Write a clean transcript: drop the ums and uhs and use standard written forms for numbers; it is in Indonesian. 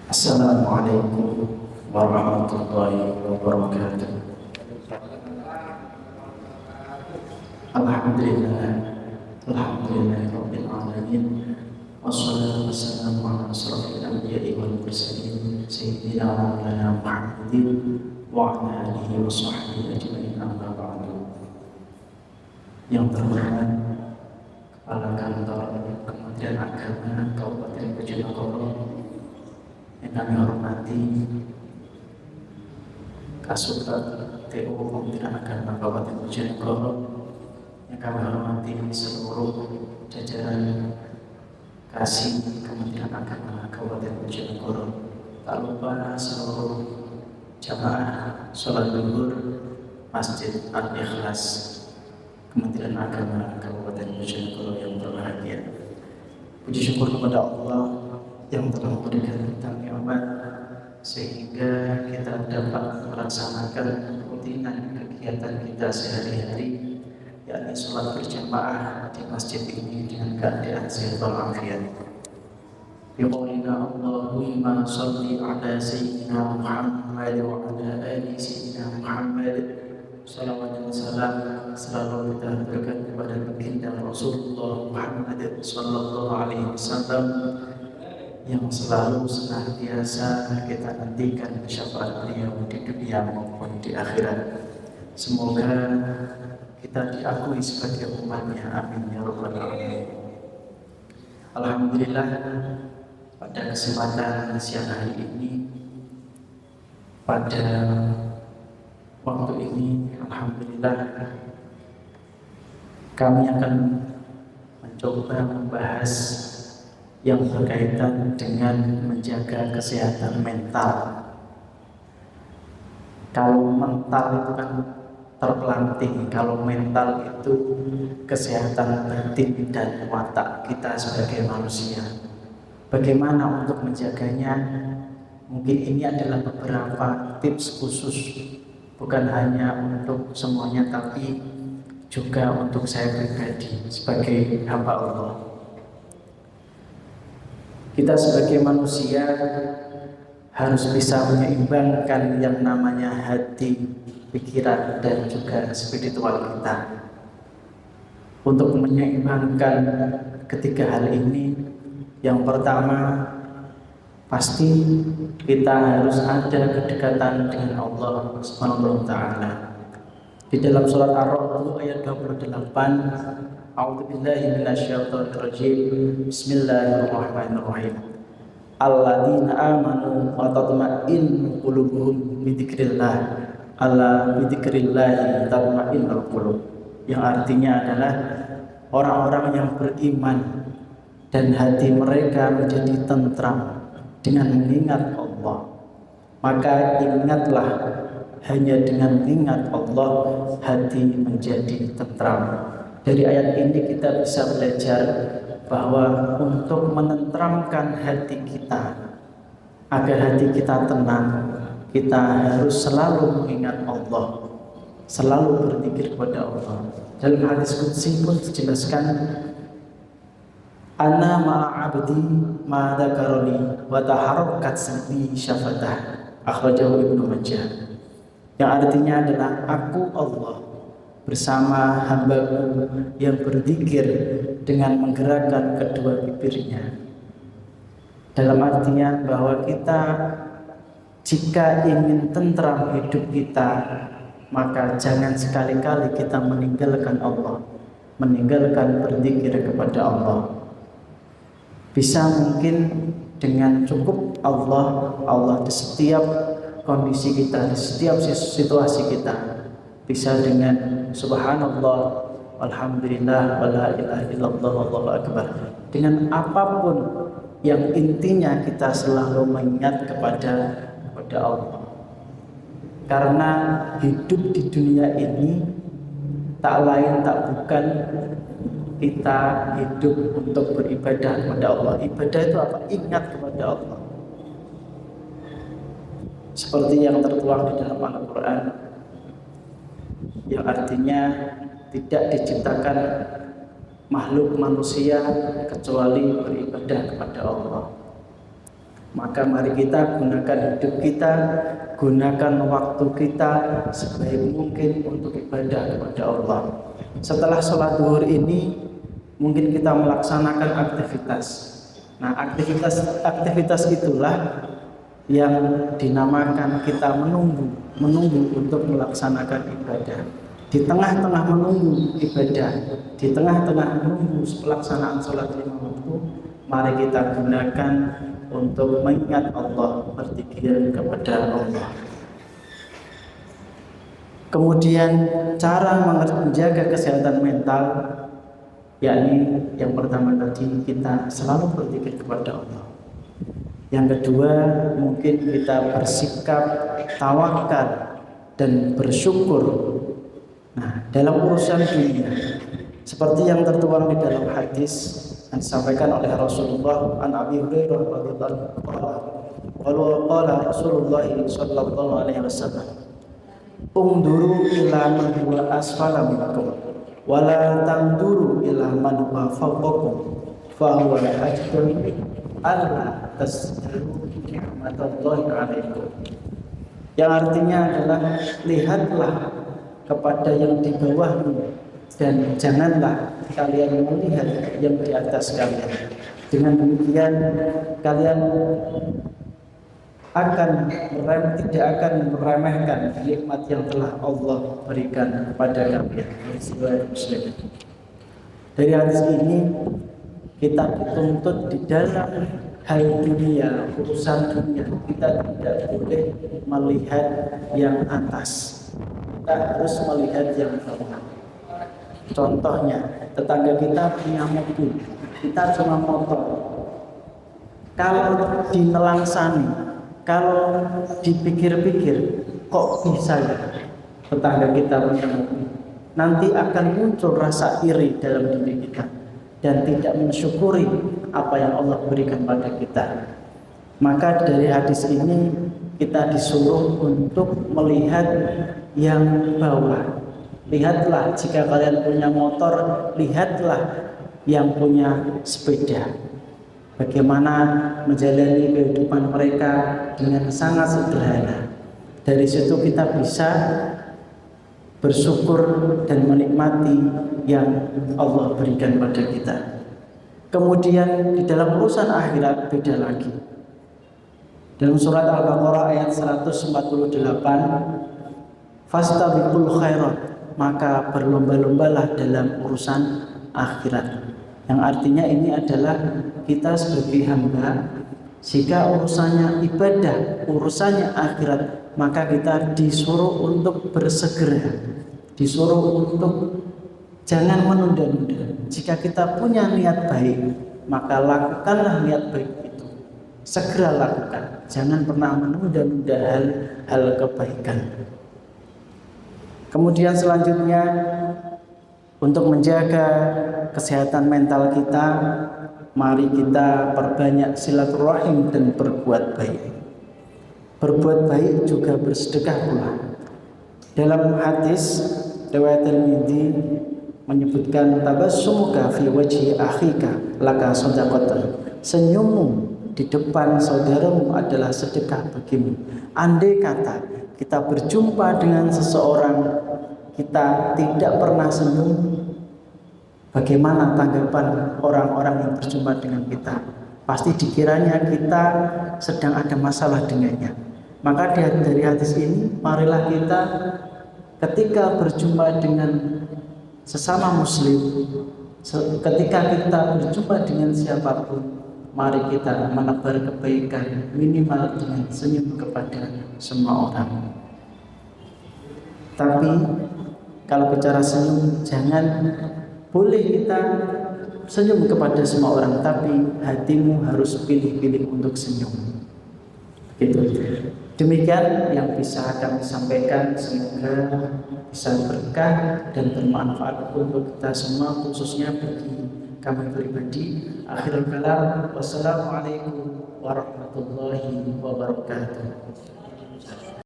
Assalamualaikum warahmatullahi wabarakatuh. Alhamdulillah, Alhamdulillahirabbil alamin. Wassalatu wassalamu ala asrofil anbiya'i wal mursalin sayyidina wa maulana Muhammadin wa ala alihi wa sahbihi ajma'in, amma ba'du. Yang terhormat Kepala Kantor Kementerian Agama Kabupaten Bojonegoro, yang kami hormati Kasubag TU Kementerian Agama Kabupaten Bojonegoro, yang kami hormati seluruh jajaran Kasih Kementerian Agama Kabupaten Bojonegoro, tak lupa seluruh jamaah sholat zuhur Masjid Al-Ikhlas Kementerian Agama Kabupaten Bojonegoro yang berbahagia. Puji syukur kepada Allah yang telah memberikan kita nikmat sehingga kita dapat melaksanakan rutinan kegiatan kita sehari-hari, yakni sholat berjamaah di masjid ini dengan keadaan sehat walafiat. Biqaulina Allahumma sholli ala sayyidina Muhammad wa ala ali sayyidina Muhammad. Salawat dan salam selalu kita haturkan kepada baginda Rasulullah Muhammad sallallahu alaihi wasallam yang selalu senantiasa kita nantikan syafaat beliau di dunia maupun di akhirat. Semoga kita diakui sebagai umatnya, amin ya rabbal alamin. Alhamdulillah, pada kesempatan siang hari ini, pada waktu ini, alhamdulillah, kami akan mencoba membahas yang berkaitan dengan menjaga kesehatan mental. Kalau mental itu kan terpelanting, kalau mental itu kesehatan batin dan watak kita sebagai manusia. Bagaimana untuk menjaganya? Mungkin ini adalah beberapa tips khusus, bukan hanya untuk semuanya, tapi juga untuk saya pribadi sebagai hamba Allah. Kita sebagai manusia harus bisa menyeimbangkan yang namanya hati, pikiran, dan juga spiritual kita. Untuk menyeimbangkan ketiga hal ini, yang pertama pasti kita harus ada kedekatan dengan Allah Subhanahu wa taala. Di dalam surat Ar-Ra'd ayat 28, A'udzubillahi minasyaitonirrajim. Bismillahirrahmanirrahim. Alladzina amanu wa tatma'innu qulubuhum bi dzikrillah. Ala bi dzikrillah tatma'innul qulub. Yang artinya adalah orang-orang yang beriman dan hati mereka menjadi tentram dengan mengingat Allah. Maka ingatlah, hanya dengan mengingat Allah hati menjadi tentram. Dari ayat ini kita bisa belajar bahwa untuk menenteramkan hati kita, agar hati kita tenang, kita harus selalu mengingat Allah, selalu berzikir kepada Allah. Dalam hadis qudsi pun dijelaskan, ana ma'a abdi ma dzakaroni wa taharrakat sam'i syafatah, akhrajahu Ibnu Majah. Yang artinya adalah aku Allah bersama hambaku yang berzikir dengan menggerakkan kedua bibirnya. Dalam artian bahwa kita jika ingin tentram hidup kita, maka jangan sekali-kali kita meninggalkan Allah, meninggalkan berzikir kepada Allah. Bisa mungkin dengan cukup Allah di setiap kondisi kita, di setiap situasi kita. Bisa dengan subhanallah, alhamdulillah, wala ilaha illallah, wallahu akbar. Dengan apapun yang intinya kita selalu mengingat kepada Allah. Karena hidup di dunia ini tak lain tak bukan kita hidup untuk beribadah kepada Allah. Ibadah itu apa? Ingat kepada Allah. Seperti yang tertuang di dalam Al-Quran, yang artinya tidak diciptakan makhluk manusia kecuali beribadah kepada Allah. Maka mari kita gunakan hidup kita, gunakan waktu kita sebaik mungkin untuk ibadah kepada Allah. Setelah sholat zuhur ini mungkin kita melaksanakan aktivitas. Nah, aktivitas itulah yang dinamakan kita menunggu untuk melaksanakan ibadah. Di tengah-tengah menunggu ibadah, di tengah-tengah menunggu pelaksanaan sholat 5 waktu, mari kita gunakan untuk mengingat Allah, berzikir kepada Allah. Kemudian cara menjaga kesehatan mental, yakni yang pertama tadi kita selalu berzikir kepada Allah. Yang kedua, mungkin kita bersikap tawakal dan bersyukur. Nah, dalam urusan dunia, seperti yang tertuang di dalam hadis yang disampaikan oleh Rasulullah an Abi Hurairah radhiyallahu anhu, qala Rasulullah sallallahu alaihi wasallam, unduru ila man huwa asfala minkum wa la tanduru ila man huwa fawqakum fa huwa ajrun alla tasdaru ni'matallahi alaikum. Yang artinya adalah lihatlah kepada yang di bawahmu dan janganlah kalian melihat yang di atas kalian. Dengan demikian kalian tidak akan meremehkan nikmat yang telah Allah berikan kepada kalian. Dari hadis ini kita dituntut di dalam hal dunia, urusan dunia, kita tidak boleh melihat yang atas. Kita harus melihat yang bawah. Contohnya, tetangga kita punya mobil, kita cuma motor. Kalau dinelangsani, kalau dipikir-pikir, kok bisa ya tetangga kita punya mobil? Nanti akan muncul rasa iri dalam diri kita dan tidak mensyukuri apa yang Allah berikan pada kita. Maka dari hadis ini kita disuruh untuk melihat yang bawah. Lihatlah jika kalian punya motor, lihatlah yang punya sepeda. Bagaimana menjalani kehidupan mereka dengan sangat sederhana. Dari situ kita bisa bersyukur dan menikmati yang Allah berikan pada kita. Kemudian di dalam urusan akhirat beda lagi. Dalam surat Al-Baqarah ayat 148, fastabiqul khairat, maka berlomba-lombalah dalam urusan akhirat. Yang artinya ini adalah kita sebagai hamba, jika urusannya ibadah, urusannya akhirat, maka kita disuruh untuk bersegera, disuruh untuk jangan menunda-nunda. Jika kita punya niat baik, maka lakukanlah niat baik itu, segera lakukan, jangan pernah menunda-nunda hal kebaikan. Kemudian selanjutnya, untuk menjaga kesehatan mental kita, mari kita perbanyak silaturahim dan berbuat baik. Berbuat baik juga bersedekah pula. Dalam hadis riwayat Tirmidzi menyebutkan tabassumuka fi wajhi akhika laka shadaqatan. Senyummu di depan saudaramu adalah sedekah bagimu. Andai kata kita berjumpa dengan seseorang, kita tidak pernah senyum, bagaimana tanggapan orang-orang yang berjumpa dengan kita? Pasti dikiranya kita sedang ada masalah dengannya. Maka dari hadis ini, marilah kita ketika berjumpa dengan sesama muslim, ketika kita berjumpa dengan siapapun, mari kita menebar kebaikan minimal dengan senyum kepada semua orang. Tapi kalau bicara senyum, jangan boleh kita senyum kepada semua orang, tapi hatimu harus pilih-pilih untuk senyum. Gitu. Demikian yang bisa kami sampaikan, semoga bisa berkah dan bermanfaat untuk kita semua, khususnya bagi kami pribadi. Akhirul kalam, wassalamualaikum warahmatullahi wabarakatuh.